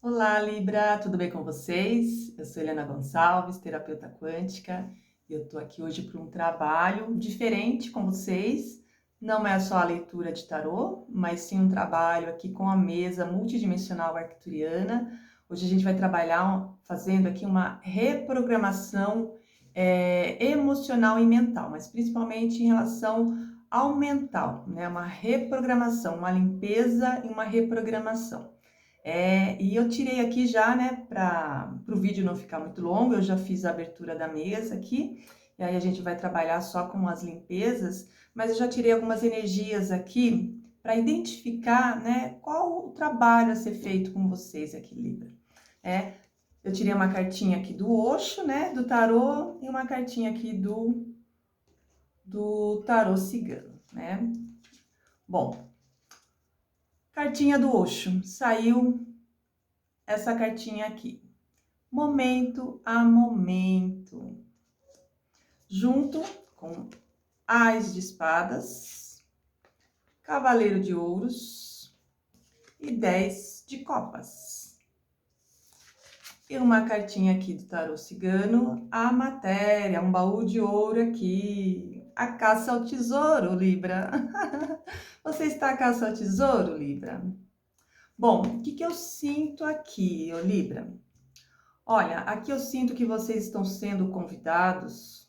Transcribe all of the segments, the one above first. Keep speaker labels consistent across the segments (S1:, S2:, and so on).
S1: Olá, Libra, tudo bem com vocês? Eu sou Helena Gonçalves, terapeuta quântica, e eu tô aqui hoje para um trabalho diferente com vocês. Não é só a leitura de tarô, mas sim um trabalho aqui com a mesa multidimensional arcturiana. Hoje a gente vai trabalhar fazendo aqui uma reprogramação emocional e mental, mas principalmente em relação ao mental, né? Uma reprogramação, uma limpeza e uma reprogramação. E eu tirei aqui já, né, para o vídeo não ficar muito longo, eu já fiz a abertura da mesa aqui, e aí a gente vai trabalhar só com as limpezas, mas eu já tirei algumas energias aqui para identificar, né, qual o trabalho a ser feito com vocês aqui, Libra. Eu tirei uma cartinha aqui do Osho, né, do tarô, e uma cartinha aqui do tarô cigano, né. Bom, cartinha do Osho, saiu essa cartinha aqui. Momento a momento, junto com Ás de espadas, Cavaleiro de ouros e 10 de copas. E uma cartinha aqui do tarô cigano, a matéria, um baú de ouro aqui, a caça ao tesouro, Libra. Você está à caça ao tesouro, Libra? Bom, o que eu sinto aqui, ô Libra? Olha, aqui eu sinto que vocês estão sendo convidados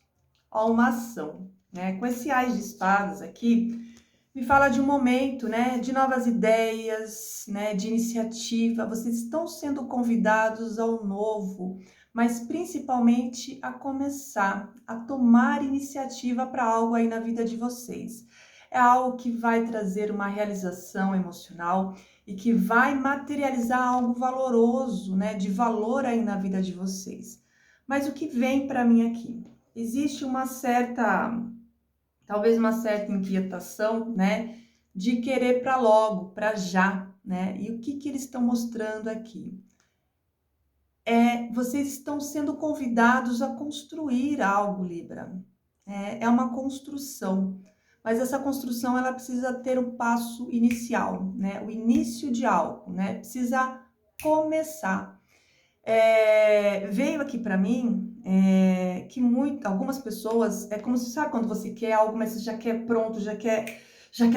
S1: a uma ação, né? Com esse Ás de espadas aqui, me fala de um momento, né? De novas ideias, né? De iniciativa. Vocês estão sendo convidados ao novo, mas principalmente a começar, a tomar iniciativa para algo aí na vida de vocês. É algo que vai trazer uma realização emocional e que vai materializar algo valoroso, né, de valor aí na vida de vocês. Mas o que vem para mim aqui? Existe uma certa, talvez uma certa inquietação, né, de querer para logo, para já, né? E o que eles estão mostrando aqui? Vocês estão sendo convidados a construir algo, Libra. É uma construção. Mas essa construção, ela precisa ter um passo inicial, né? O início de algo, né? Precisa começar. Veio aqui para mim que algumas pessoas, é como se, sabe quando você quer algo, mas você já quer pronto, já quer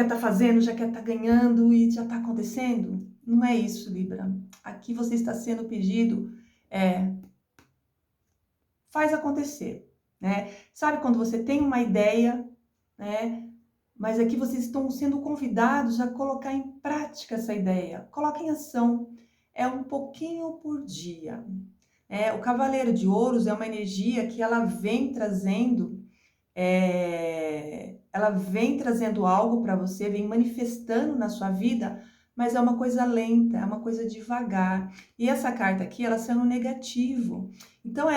S1: tá fazendo, já quer tá ganhando e já tá acontecendo? Não é isso, Libra. Aqui você está sendo pedido, faz acontecer, né? Sabe quando você tem uma ideia, né? Mas aqui vocês estão sendo convidados a colocar em prática essa ideia. Coloque em ação. É um pouquinho por dia. O Cavaleiro de Ouros é uma energia que ela vem trazendo algo para você, vem manifestando na sua vida, mas é uma coisa lenta, é uma coisa devagar. E essa carta aqui, ela sendo negativo. Então,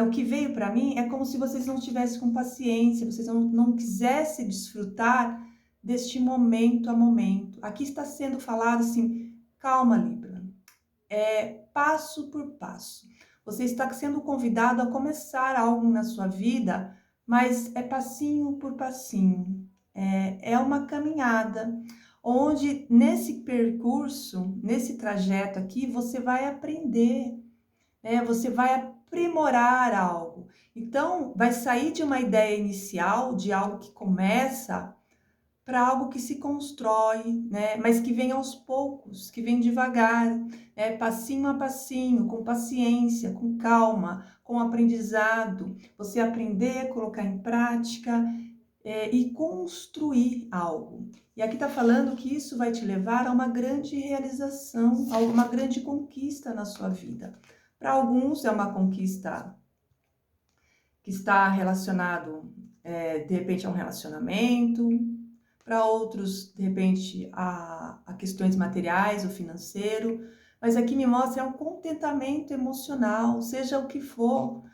S1: o que veio para mim é como se vocês não tivessem com paciência, vocês não quisessem desfrutar deste momento a momento. Aqui está sendo falado assim, calma, Libra, passo por passo. Você está sendo convidado a começar algo na sua vida, mas é passinho por passinho. É uma caminhada, onde nesse percurso, nesse trajeto aqui, você vai aprender, né? Você vai aprimorar algo. Então, vai sair de uma ideia inicial, de algo que começa, para algo que se constrói, né? Mas que vem aos poucos, que vem devagar, passinho a passinho, com paciência, com calma, com aprendizado. Você aprender, colocar em prática e construir algo. E aqui está falando que isso vai te levar a uma grande realização, a uma grande conquista na sua vida. Para alguns é uma conquista que está relacionado, de repente, a um relacionamento, para outros, de repente, a questões materiais ou financeiro, mas aqui me mostra um contentamento emocional, seja o que for,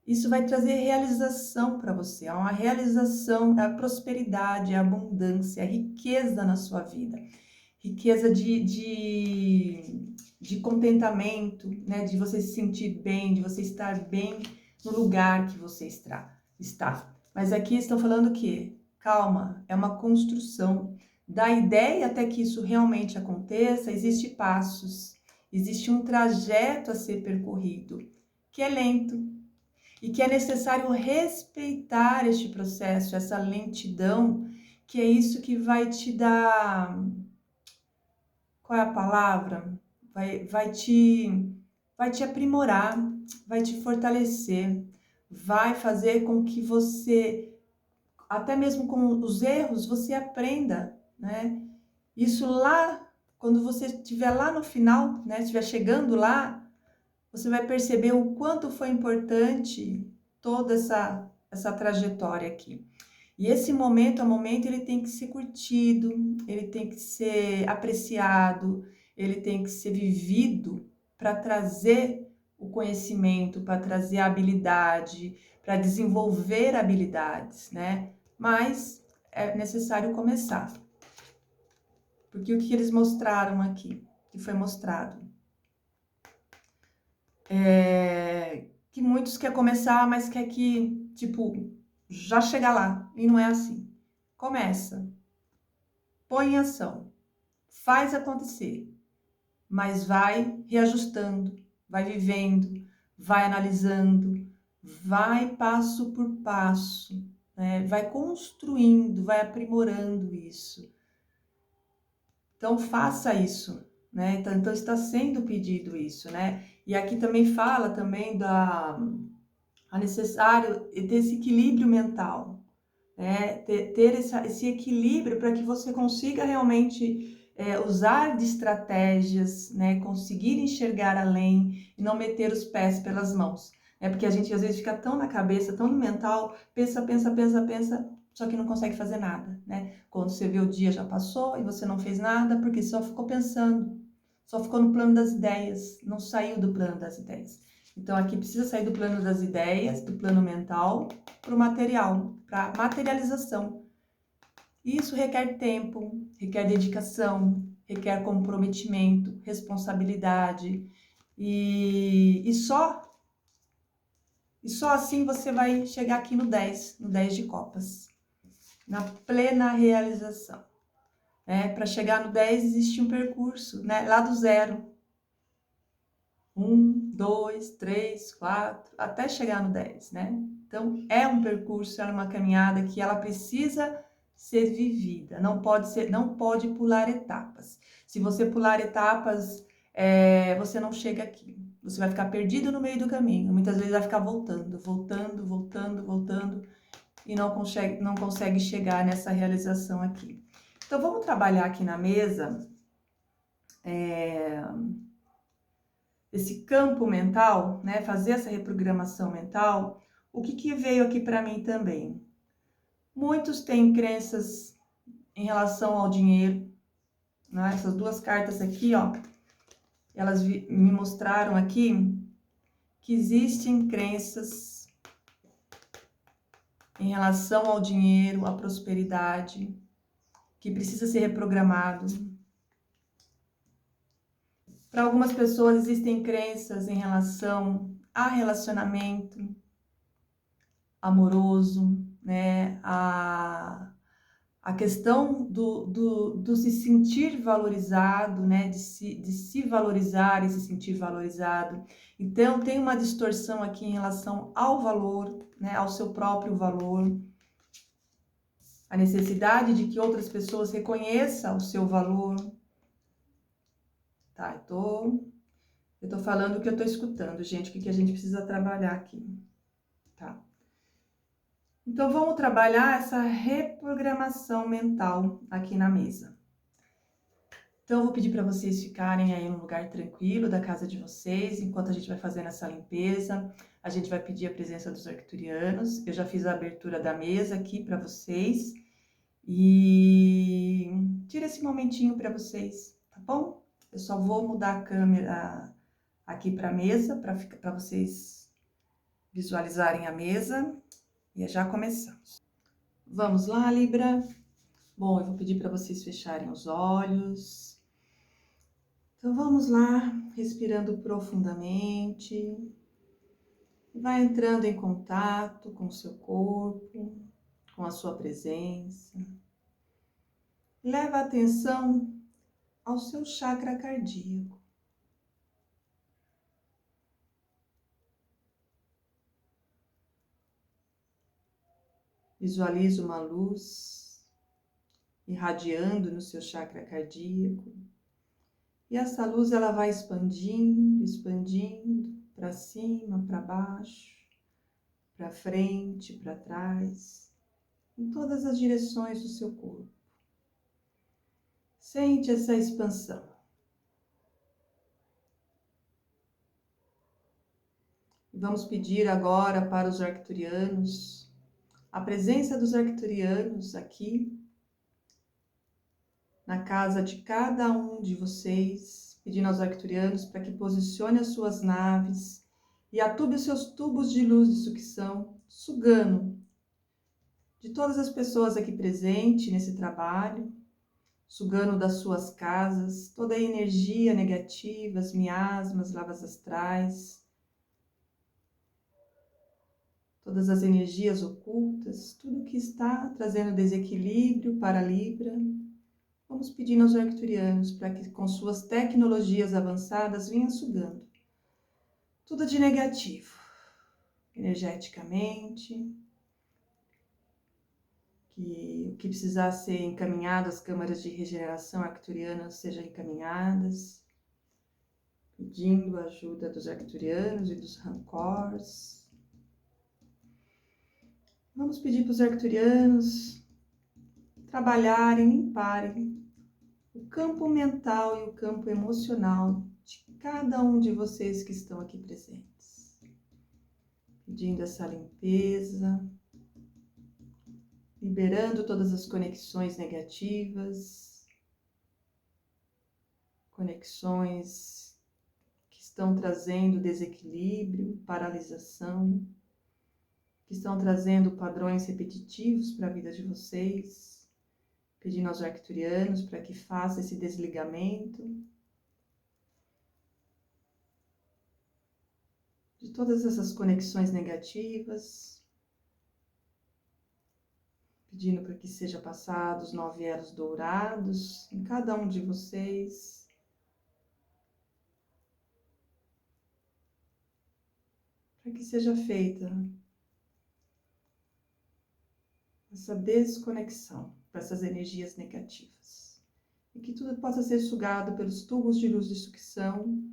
S1: isso vai trazer realização para você, é uma realização, é a prosperidade, é a abundância, é a riqueza na sua vida, riqueza de contentamento, né, de você se sentir bem, de você estar bem no lugar que você está. Mas aqui estão falando que calma, é uma construção. Da ideia até que isso realmente aconteça, existem passos. Existe um trajeto a ser percorrido, que é lento, e que é necessário respeitar este processo, essa lentidão, que é isso que vai te dar, qual é a palavra? Vai te aprimorar, vai te fortalecer, vai fazer com que você, até mesmo com os erros, você aprenda, né? Isso lá, quando você estiver lá no final, né? Estiver chegando lá, você vai perceber o quanto foi importante toda essa trajetória aqui. E esse momento a momento, ele tem que ser curtido, ele tem que ser apreciado, ele tem que ser vivido para trazer o conhecimento, para trazer a habilidade, para desenvolver habilidades, né? Mas é necessário começar. Porque o que eles mostraram aqui, que foi mostrado, que muitos querem começar, mas quer que, tipo, já chegar lá. E não é assim. Começa, põe em ação, faz acontecer, mas vai reajustando, vai vivendo, vai analisando, vai passo por passo, né? Vai construindo, vai aprimorando isso. Então, faça isso, né? Então está sendo pedido isso, né? E aqui também fala também a necessário ter esse equilíbrio mental, né? Ter esse equilíbrio para que você consiga realmente usar de estratégias, né? Conseguir enxergar além e não meter os pés pelas mãos. É porque a gente às vezes fica tão na cabeça, tão no mental, pensa, só que não consegue fazer nada, né? Quando você vê o dia já passou e você não fez nada porque só ficou pensando, só ficou no plano das ideias, não saiu do plano das ideias. Então aqui precisa sair do plano das ideias, do plano mental, para o material, para materialização. Isso requer tempo, requer dedicação, requer comprometimento, responsabilidade e só assim você vai chegar aqui no 10 de copas, na plena realização. Né? Para chegar no 10 existe um percurso, né? Lá do zero. 1, 2, 3, 4, até chegar no 10, né? Então, é um percurso, é uma caminhada que ela precisa ser vivida, não pode pular etapas. Se você pular etapas, você não chega aqui. Você vai ficar perdido no meio do caminho. Muitas vezes vai ficar voltando e não consegue chegar nessa realização aqui. Então, vamos trabalhar aqui na mesa esse campo mental, né? Fazer essa reprogramação mental. O que veio aqui para mim também? Muitos têm crenças em relação ao dinheiro, né? Essas duas cartas aqui, ó, elas me mostraram aqui que existem crenças em relação ao dinheiro, à prosperidade, que precisa ser reprogramado. Para algumas pessoas existem crenças em relação a relacionamento amoroso, né? A questão do se sentir valorizado, né? De se valorizar e se sentir valorizado. Então, tem uma distorção aqui em relação ao valor, né? Ao seu próprio valor. A necessidade de que outras pessoas reconheçam o seu valor. Tá, eu tô falando o que eu tô escutando, gente, o que a gente precisa trabalhar aqui, tá? Então, vamos trabalhar essa reprogramação mental aqui na mesa. Então, eu vou pedir para vocês ficarem aí num lugar tranquilo da casa de vocês, enquanto a gente vai fazendo essa limpeza. A gente vai pedir a presença dos arcturianos. Eu já fiz a abertura da mesa aqui para vocês. E tira esse momentinho para vocês, tá bom? Eu só vou mudar a câmera aqui para a mesa, para vocês visualizarem a mesa. E já começamos. Vamos lá, Libra? Bom, eu vou pedir para vocês fecharem os olhos. Então, vamos lá, respirando profundamente. Vai entrando em contato com o seu corpo, com a sua presença. Leva a atenção ao seu chakra cardíaco. Visualiza uma luz irradiando no seu chakra cardíaco. E essa luz ela vai expandindo, expandindo para cima, para baixo, para frente, para trás, em todas as direções do seu corpo. Sente essa expansão. E vamos pedir agora para os arcturianos, a presença dos arcturianos aqui na casa de cada um de vocês, pedindo aos arcturianos para que posicione as suas naves e atube os seus tubos de luz de sucção, sugando de todas as pessoas aqui presentes nesse trabalho, sugando das suas casas toda a energia negativa, as miasmas, lavas astrais, todas as energias ocultas, tudo que está trazendo desequilíbrio para a Libra. Vamos pedindo aos arcturianos para que com suas tecnologias avançadas venham sugando tudo de negativo, energeticamente, que o que precisar ser encaminhado às câmaras de regeneração arcturianas sejam encaminhadas, pedindo a ajuda dos arcturianos e dos rancors. Vamos pedir para os arcturianos trabalharem, limparem o campo mental e o campo emocional de cada um de vocês que estão aqui presentes. Pedindo essa limpeza, liberando todas as conexões negativas, conexões que estão trazendo desequilíbrio, paralisação, que estão trazendo padrões repetitivos para a vida de vocês, pedindo aos arcturianos para que faça esse desligamento de todas essas conexões negativas, pedindo para que sejam passados 9 elos dourados em cada um de vocês, para que seja feita essa desconexão com essas energias negativas e que tudo possa ser sugado pelos tubos de luz de sucção,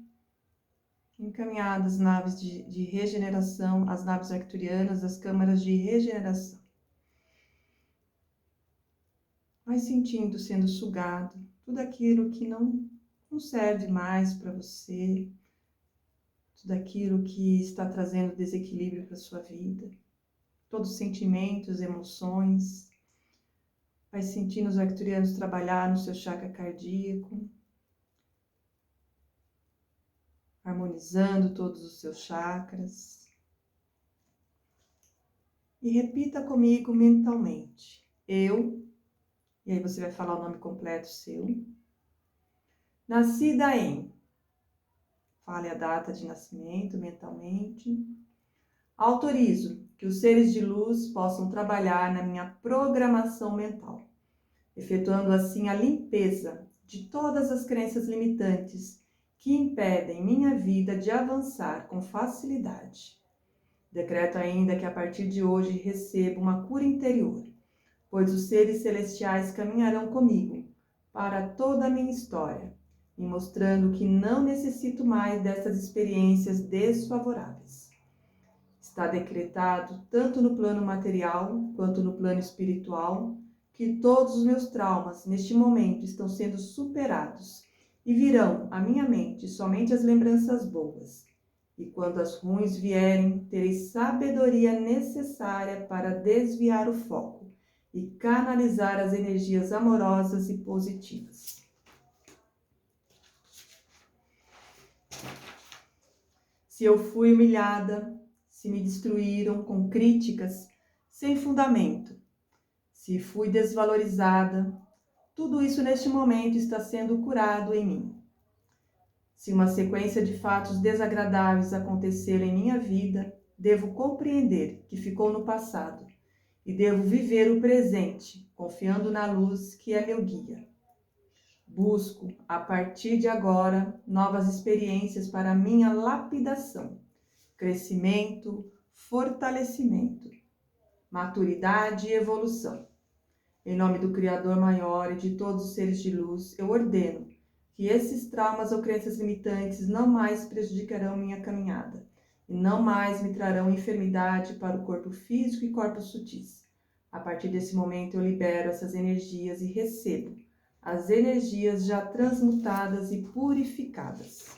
S1: encaminhadas às naves de regeneração, as naves arcturianas, as câmaras de regeneração. Vai sentindo sendo sugado tudo aquilo que não serve mais para você, tudo aquilo que está trazendo desequilíbrio para a sua vida, todos os sentimentos, emoções. Vai sentindo os arcturianos trabalhar no seu chakra cardíaco, harmonizando todos os seus chakras. E repita comigo mentalmente: eu, e aí você vai falar o nome completo seu, nascida em, fale a data de nascimento mentalmente, autorizo que os seres de luz possam trabalhar na minha programação mental, efetuando assim a limpeza de todas as crenças limitantes que impedem minha vida de avançar com facilidade. Decreto ainda que a partir de hoje recebo uma cura interior, pois os seres celestiais caminharão comigo para toda a minha história, me mostrando que não necessito mais dessas experiências desfavoráveis. Está decretado, tanto no plano material quanto no plano espiritual, que todos os meus traumas neste momento estão sendo superados e virão à minha mente somente as lembranças boas. E quando as ruins vierem, terei sabedoria necessária para desviar o foco e canalizar as energias amorosas e positivas. Se eu fui humilhada, se me destruíram com críticas sem fundamento, se fui desvalorizada, tudo isso neste momento está sendo curado em mim. Se uma sequência de fatos desagradáveis aconteceram em minha vida, devo compreender que ficou no passado e devo viver o presente, confiando na luz que é meu guia. Busco, a partir de agora, novas experiências para minha lapidação, crescimento, fortalecimento. maturidade e evolução. Em nome do Criador maior e de todos os seres de luz, eu ordeno que esses traumas ou crenças limitantes não mais prejudicarão minha caminhada e não mais me trarão enfermidade para o corpo físico e corpos sutis. A partir desse momento eu libero essas energias e recebo as energias já transmutadas e purificadas.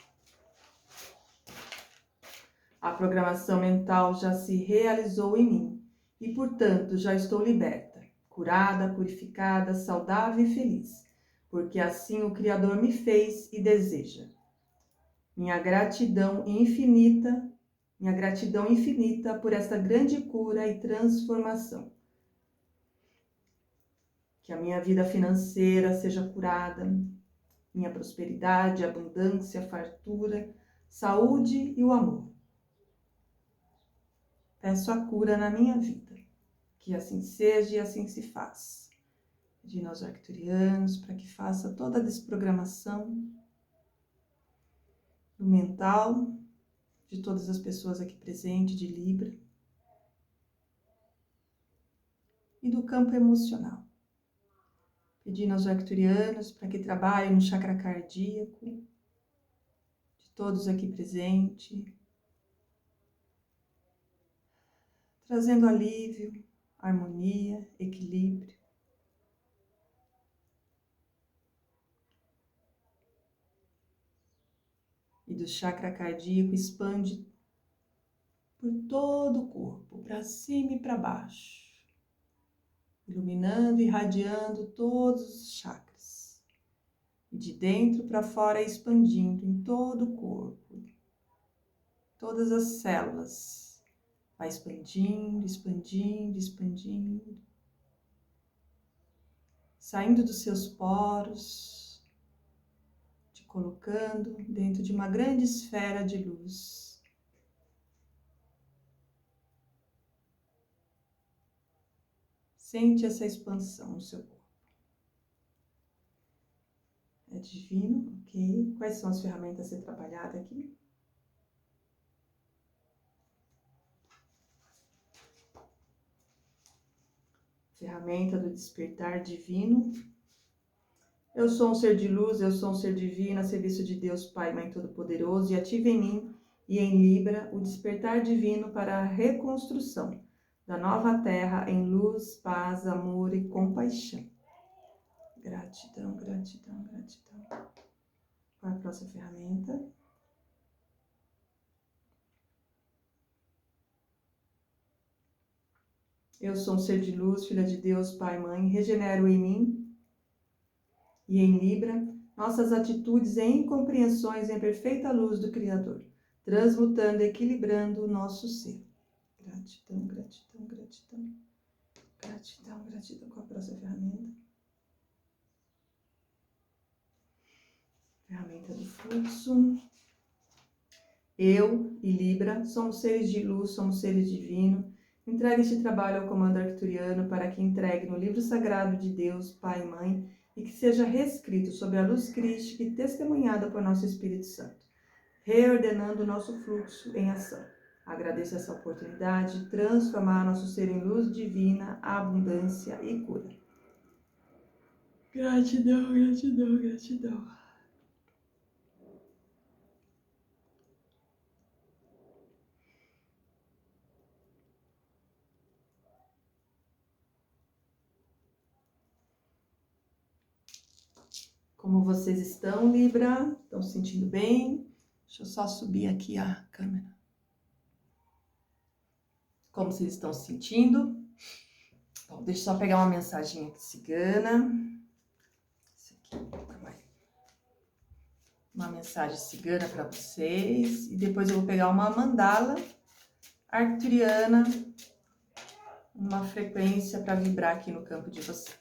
S1: A programação mental já se realizou em mim e, portanto, já estou liberta, curada, purificada, saudável e feliz, porque assim o Criador me fez e deseja. Minha gratidão infinita por esta grande cura e transformação. Que a minha vida financeira seja curada, minha prosperidade, abundância, fartura, saúde e o amor. Peço a cura na minha vida, que assim seja e assim se faz. Pedindo aos arcturianos para que faça toda a desprogramação do mental, de todas as pessoas aqui presentes, de Libra, e do campo emocional. Pedindo aos arcturianos para que trabalhem no chakra cardíaco, de todos aqui presentes, trazendo alívio, harmonia, equilíbrio. E do chakra cardíaco expande por todo o corpo, para cima e para baixo, iluminando e irradiando todos os chakras. E de dentro para fora expandindo em todo o corpo, todas as células. Vai expandindo, expandindo, expandindo. Saindo dos seus poros, te colocando dentro de uma grande esfera de luz. Sente essa expansão no seu corpo. É divino, ok? Quais são as ferramentas a ser trabalhadas aqui? Ferramenta do despertar divino. Eu sou um ser de luz, eu sou um ser divino, a serviço de Deus Pai, Mãe Todo-Poderoso, e ativa em mim e em Libra o despertar divino para a reconstrução da nova terra em luz, paz, amor e compaixão. Gratidão, gratidão, gratidão. Qual é a próxima ferramenta? Eu sou um ser de luz, filha de Deus, Pai, Mãe, regenero em mim e em Libra nossas atitudes e incompreensões em perfeita luz do Criador, transmutando e equilibrando o nosso ser. Gratidão, gratidão, gratidão. Gratidão, gratidão. Qual a próxima ferramenta? Ferramenta do fluxo. Eu e Libra somos seres de luz, somos seres divinos. Entregue este trabalho ao comando arcturiano para que entregue no livro sagrado de Deus, Pai e Mãe, e que seja reescrito sob a luz crística e testemunhada por nosso Espírito Santo, reordenando o nosso fluxo em ação. Agradeço essa oportunidade de transformar nosso ser em luz divina, abundância e cura. Gratidão, gratidão, gratidão. Como vocês estão, Libra? Estão se sentindo bem? Deixa eu só subir aqui a câmera. Como vocês estão se sentindo? Bom, deixa eu só pegar uma mensagem aqui cigana. Isso aqui, uma mensagem cigana para vocês. E depois eu vou pegar uma mandala arcturiana, uma frequência para vibrar aqui no campo de vocês.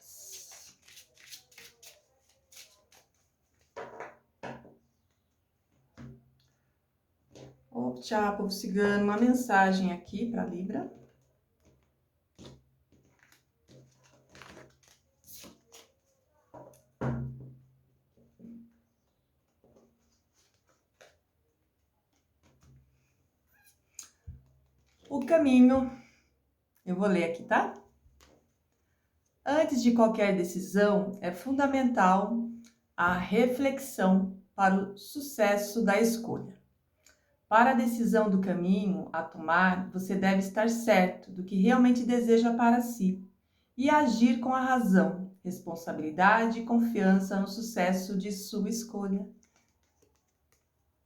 S1: Tchau, povo cigano, uma mensagem aqui para Libra. O caminho, Eu vou ler aqui, tá? Antes de qualquer decisão, é fundamental a reflexão para o sucesso da escolha. Para a decisão do caminho a tomar, você deve estar certo do que realmente deseja para si e agir com a razão, responsabilidade e confiança no sucesso de sua escolha.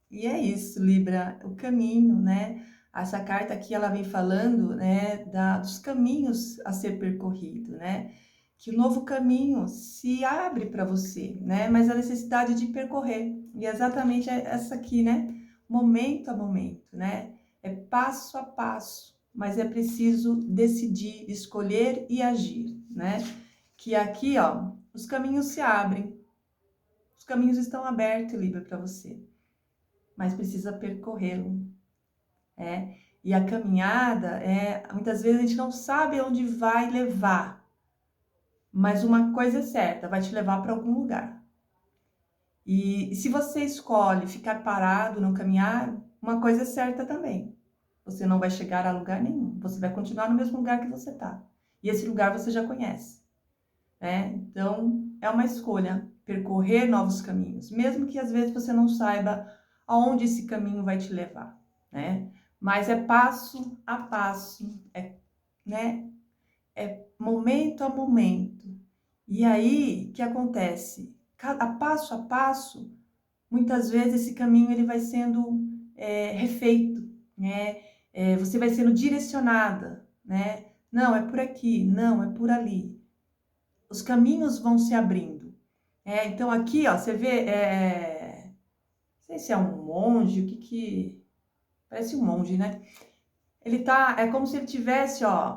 S1: E é isso, Libra, o caminho, né? Essa carta aqui, ela vem falando, né, dos caminhos a ser percorrido, né? Que o novo caminho se abre para você, né? Mas a necessidade de percorrer. E é exatamente essa aqui, né? Momento a momento, né? É passo a passo, mas é preciso decidir, escolher e agir, né? Que aqui, ó, os caminhos se abrem. Os caminhos estão abertos, Libra, para você, mas precisa percorrê-lo, né? E a caminhada, muitas vezes a gente não sabe onde vai levar, mas uma coisa é certa, vai te levar para algum lugar. E se você escolhe ficar parado, não caminhar, uma coisa é certa também, você não vai chegar a lugar nenhum, você vai continuar no mesmo lugar que você está. E esse lugar você já conhece, né? Então, é uma escolha, percorrer novos caminhos, mesmo que às vezes você não saiba aonde esse caminho vai te levar, né? Mas é passo a passo, né? É momento a momento. E aí, o que acontece? A passo, muitas vezes esse caminho ele vai sendo refeito, né? Você vai sendo direcionada, né? Não, é por aqui, não, é por ali. Os caminhos vão se abrindo. Então aqui, ó, você vê, não sei se é um monge, parece um monge, né? Ele tá, é como se ele tivesse, ó,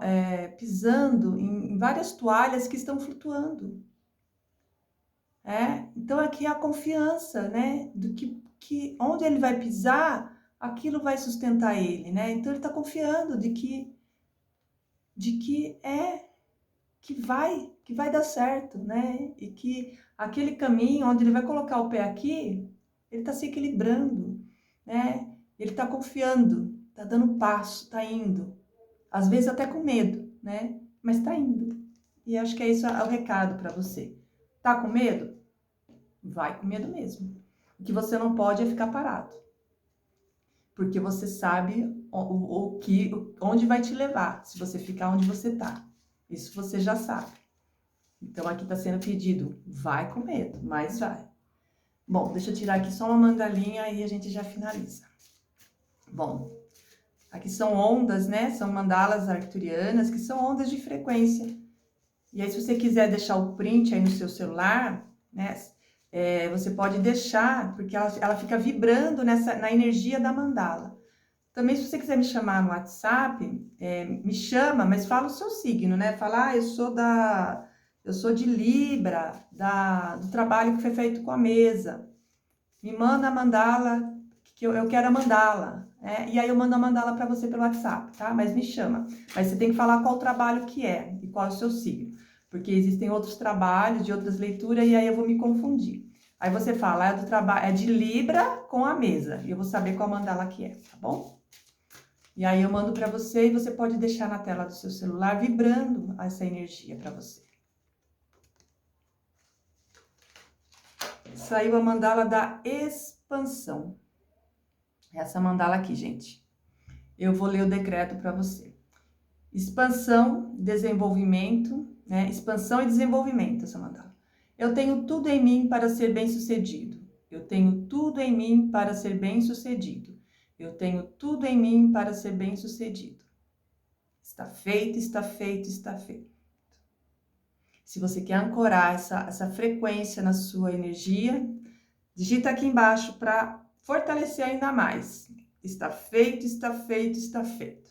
S1: pisando em várias toalhas que estão flutuando. Então aqui é a confiança, né? Do que onde ele vai pisar, aquilo vai sustentar ele, né? Então ele está confiando que vai dar certo, né? E que aquele caminho onde ele vai colocar o pé aqui, ele está se equilibrando, né? Ele está confiando, está dando passo, está indo. Às vezes até com medo, né? Mas está indo. E acho que é isso o recado para você. Tá com medo? Vai com medo mesmo. O que você não pode é ficar parado. Porque você sabe onde vai te levar, se você ficar onde você está. Isso você já sabe. Então, aqui está sendo pedido, vai com medo, mas vai. Bom, deixa eu tirar aqui só uma mandalinha e a gente já finaliza. Bom, aqui são ondas, né? São mandalas arcturianas, que são ondas de frequência. E aí, se você quiser deixar o print aí no seu celular, né? Você pode deixar, porque ela fica vibrando na energia da mandala. Também, se você quiser me chamar no WhatsApp, me chama, mas fala o seu signo, né? Fala, eu sou de Libra, do trabalho que foi feito com a mesa. Me manda a mandala, que eu quero a mandala, né? E aí eu mando a mandala para você pelo WhatsApp, tá? Mas me chama. Mas você tem que falar qual trabalho que é e qual é o seu signo. Porque existem outros trabalhos, de outras leituras, e aí eu vou me confundir. Aí você fala, é de Libra com a mesa. E eu vou saber qual mandala que é, tá bom? E aí eu mando para você e você pode deixar na tela do seu celular vibrando essa energia para você. Saiu a mandala da expansão. Essa mandala aqui, gente. Eu vou ler o decreto para você. Expansão, desenvolvimento, né? Expansão e desenvolvimento, essa mandala. Eu tenho tudo em mim para ser bem-sucedido. Eu tenho tudo em mim para ser bem-sucedido. Eu tenho tudo em mim para ser bem-sucedido. Está feito, está feito, está feito. Se você quer ancorar essa frequência na sua energia, digita aqui embaixo para fortalecer ainda mais. Está feito, está feito, está feito.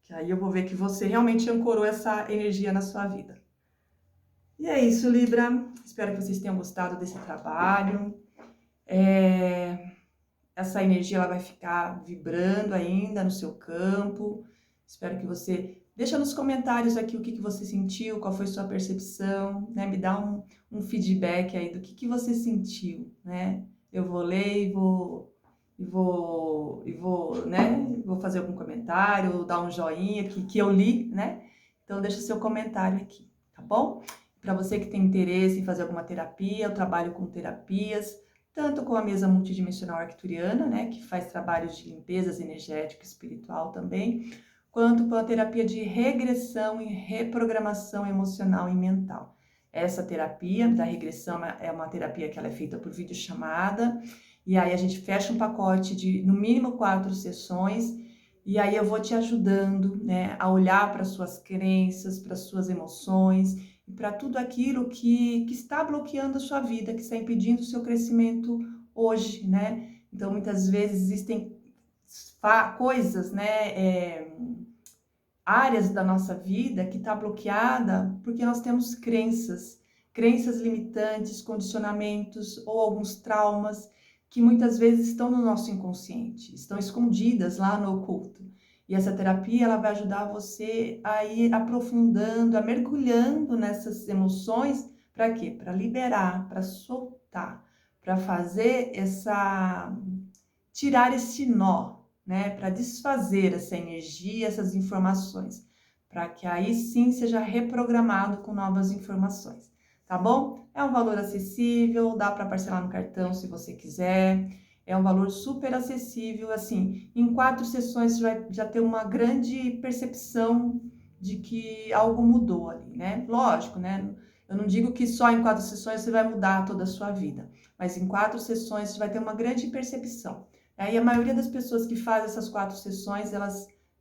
S1: Que aí eu vou ver que você realmente ancorou essa energia na sua vida. E é isso, Libra. Espero que vocês tenham gostado desse trabalho. Essa energia ela vai ficar vibrando ainda no seu campo. Espero que você... Deixa nos comentários aqui o que você sentiu, qual foi sua percepção, né? Me dá um feedback aí do que você sentiu, né? Eu vou ler né? Vou fazer algum comentário, dar um joinha que eu li, né? Então, deixa seu comentário aqui, tá bom? Para você que tem interesse em fazer alguma terapia, eu trabalho com terapias, tanto com a mesa multidimensional arcturiana, né, que faz trabalhos de limpezas energética e espiritual também, quanto com a terapia de regressão e reprogramação emocional e mental. Essa terapia da regressão é uma terapia que ela é feita por videochamada, e aí a gente fecha um pacote de no mínimo 4 sessões, e aí eu vou te ajudando, né, a olhar para suas crenças, para suas emoções, e para tudo aquilo que está bloqueando a sua vida, que está impedindo o seu crescimento hoje, né? Então, muitas vezes existem coisas, né, áreas da nossa vida que está bloqueada porque nós temos crenças limitantes, condicionamentos ou alguns traumas que muitas vezes estão no nosso inconsciente, estão escondidas lá no oculto. E essa terapia, ela vai ajudar você a ir aprofundando, a mergulhando nessas emoções, para quê? Para liberar, para soltar, para fazer tirar esse nó, né? Para desfazer essa energia, essas informações, para que aí sim seja reprogramado com novas informações, tá bom? É um valor acessível, dá para parcelar no cartão se você quiser. É um valor super acessível, assim, em 4 sessões você vai já ter uma grande percepção de que algo mudou ali, né? Lógico, né? Eu não digo que só em 4 sessões você vai mudar toda a sua vida, mas em 4 sessões você vai ter uma grande percepção. E a maioria das pessoas que fazem essas 4 sessões,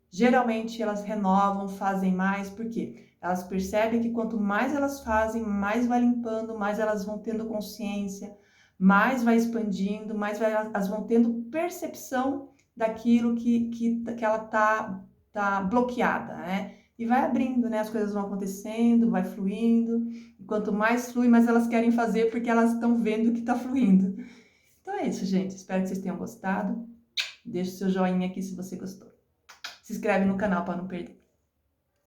S1: geralmente elas renovam, fazem mais, porque elas percebem que quanto mais elas fazem, mais vai limpando, mais elas vão tendo consciência, mais vai expandindo, elas vão tendo percepção daquilo que ela tá bloqueada, né? E vai abrindo, né? As coisas vão acontecendo, vai fluindo. E quanto mais flui, mais elas querem fazer, porque elas estão vendo que está fluindo. Então é isso, gente. Espero que vocês tenham gostado. Deixe o seu joinha aqui se você gostou. Se inscreve no canal para não perder.